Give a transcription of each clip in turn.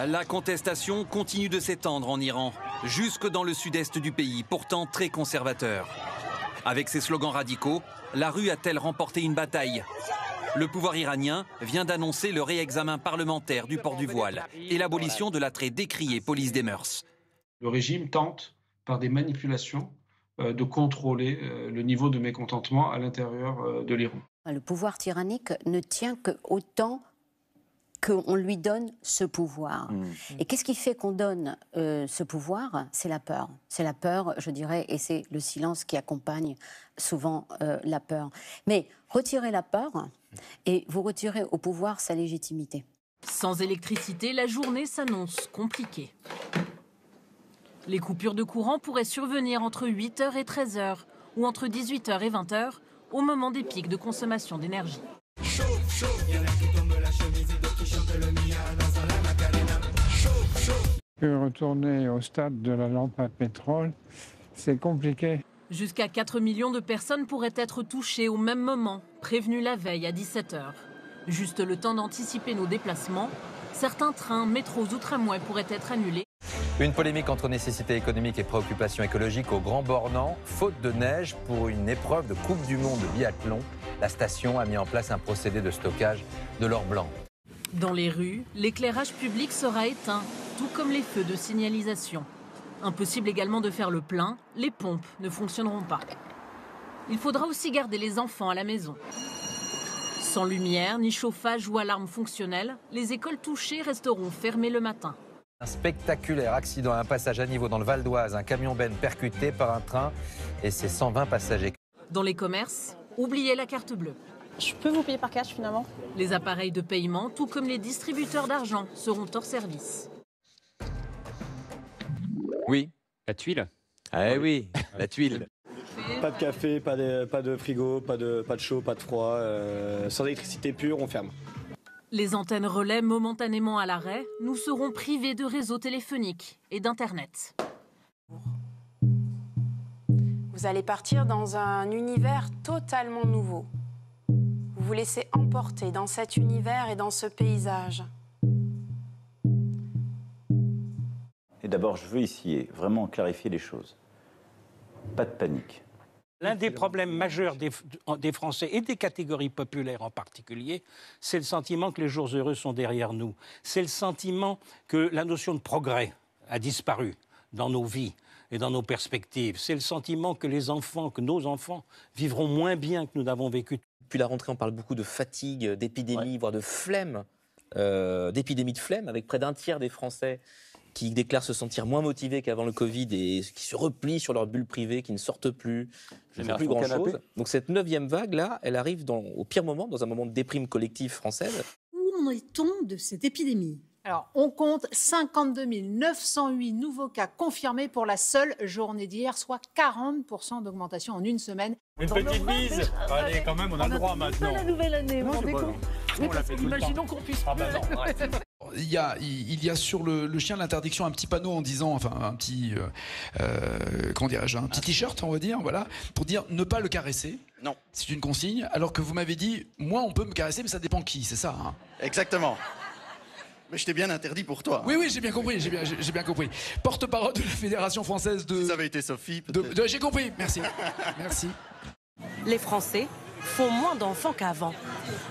La contestation continue de s'étendre en Iran, jusque dans le sud-est du pays, pourtant très conservateur. Avec ses slogans radicaux, la rue a-t-elle remporté une bataille? Le pouvoir iranien vient d'annoncer le réexamen parlementaire du port du voile et l'abolition de la très décriée police des mœurs. Le régime tente, par des manipulations, de contrôler le niveau de mécontentement à l'intérieur de l'Iran. Le pouvoir tyrannique ne tient que autant qu'on lui donne ce pouvoir. Et qu'est-ce qui fait qu'on donne ce pouvoir? C'est la peur. C'est la peur, je dirais, et c'est le silence qui accompagne souvent la peur. Mais retirez la peur et vous retirez au pouvoir sa légitimité. Sans électricité, la journée s'annonce compliquée. Les coupures de courant pourraient survenir entre 8h et 13h ou entre 18h et 20h au moment des pics de consommation d'énergie. Retourner au stade de la lampe à pétrole, c'est compliqué. Jusqu'à 4 millions de personnes pourraient être touchées au même moment, prévenues la veille à 17h. Juste le temps d'anticiper nos déplacements, certains trains, métros ou tramways pourraient être annulés. Une polémique entre nécessité économique et préoccupation écologique au Grand Bornand. Faute de neige pour une épreuve de Coupe du Monde de biathlon, la station a mis en place un procédé de stockage de l'or blanc. Dans les rues, l'éclairage public sera éteint, tout comme les feux de signalisation. Impossible également de faire le plein, les pompes ne fonctionneront pas. Il faudra aussi garder les enfants à la maison. Sans lumière, ni chauffage ou alarme fonctionnelle, les écoles touchées resteront fermées le matin. Un spectaculaire accident à un passage à niveau dans le Val d'Oise. Un camion-ben percuté par un train et ses 120 passagers. Dans les commerces, oubliez la carte bleue. Je peux vous payer par cash finalement? Les appareils de paiement, tout comme les distributeurs d'argent, seront hors service. Oui. La tuile. Ah oui, la tuile. Pas de café, pas de frigo, pas de chaud, pas de froid. Sans électricité pure, on ferme. Les antennes relais momentanément à l'arrêt, nous serons privés de réseau téléphonique et d'Internet. Vous allez partir dans un univers totalement nouveau. Vous vous laissez emporter dans cet univers et dans ce paysage. Et d'abord, je veux ici vraiment clarifier les choses. Pas de panique. L'un des problèmes majeurs des Français et des catégories populaires en particulier, c'est le sentiment que les jours heureux sont derrière nous. C'est le sentiment que la notion de progrès a disparu dans nos vies et dans nos perspectives. C'est le sentiment que les enfants, que nos enfants vivront moins bien que nous n'avons vécu. Depuis la rentrée, on parle beaucoup de fatigue, d'épidémie, voire de flemme, d'épidémie de flemme, avec près d'un tiers des Français qui déclarent se sentir moins motivés qu'avant le Covid et qui se replient sur leur bulle privée, qui ne sortent plus, qui ne font plus grand-chose. Donc cette 9e vague-là, elle arrive au pire moment, dans un moment de déprime collective française. Où en est-on de cette épidémie? Alors, on compte 52 908 nouveaux cas confirmés pour la seule journée d'hier, soit 40% d'augmentation en une semaine. Une petite bise. Allez, quand même, on a le droit maintenant. La nouvelle année, vous vous rendez compte? Imaginons qu'on puisse. Ah bah non, arrête. Il y a sur le chien de l'interdiction un petit panneau en disant, enfin un petit, comment dirais-je, un petit t-shirt, on va dire, voilà, pour dire ne pas le caresser. Non. C'est une consigne, alors que vous m'avez dit, moi on peut me caresser, mais ça dépend qui, c'est ça, hein? Exactement. Mais je t'ai bien interdit pour toi. Oui, j'ai bien compris, j'ai bien compris. Porte-parole de la Fédération française de... Si ça avait été Sophie, peut-être. J'ai compris, merci. Merci. Les Français font moins d'enfants qu'avant.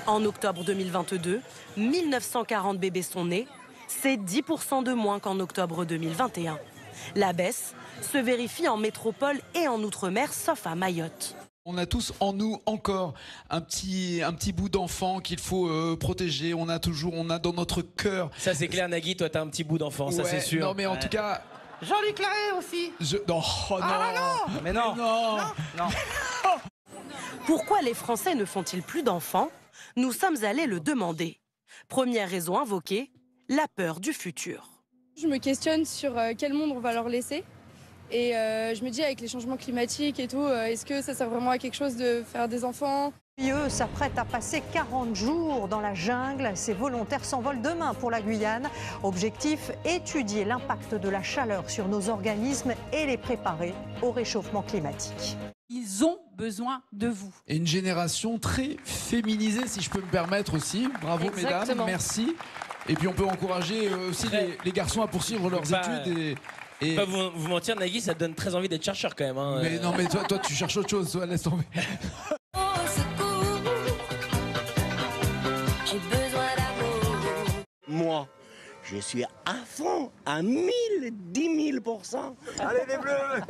En octobre 2022, 1940 bébés sont nés. C'est 10% de moins qu'en octobre 2021. La baisse se vérifie en métropole et en outre-mer, sauf à Mayotte. On a tous en nous encore un petit bout d'enfant qu'il faut protéger. On a dans notre cœur. Ça c'est clair, Nagui, toi t'as un petit bout d'enfant, ça c'est sûr. Non mais en tout cas... Jean-Luc Lahaye aussi. Non, oh, non. Ah non. Mais non. Non. Pourquoi les Français ne font-ils plus d'enfants? Nous sommes allés le demander. Première raison invoquée, la peur du futur. Je me questionne sur quel monde on va leur laisser. Et je me dis, avec les changements climatiques et tout, est-ce que ça sert vraiment à quelque chose de faire des enfants? Eux s'apprêtent à passer 40 jours dans la jungle. Ces volontaires s'envolent demain pour la Guyane. Objectif, étudier l'impact de la chaleur sur nos organismes et les préparer au réchauffement climatique. Ils ont besoin de vous. Et une génération très féminisée, si je peux me permettre aussi. Bravo Exactement. mesdames, merci. Et puis on peut encourager aussi les garçons à poursuivre leurs études. Et... Pas vous mentir, Nagui, ça te donne très envie d'être chercheur quand même. Hein. Mais non, mais toi tu cherches autre chose, toi, laisse tomber. Moi, je suis à fond, à 1000, 10 000%. Allez les bleus.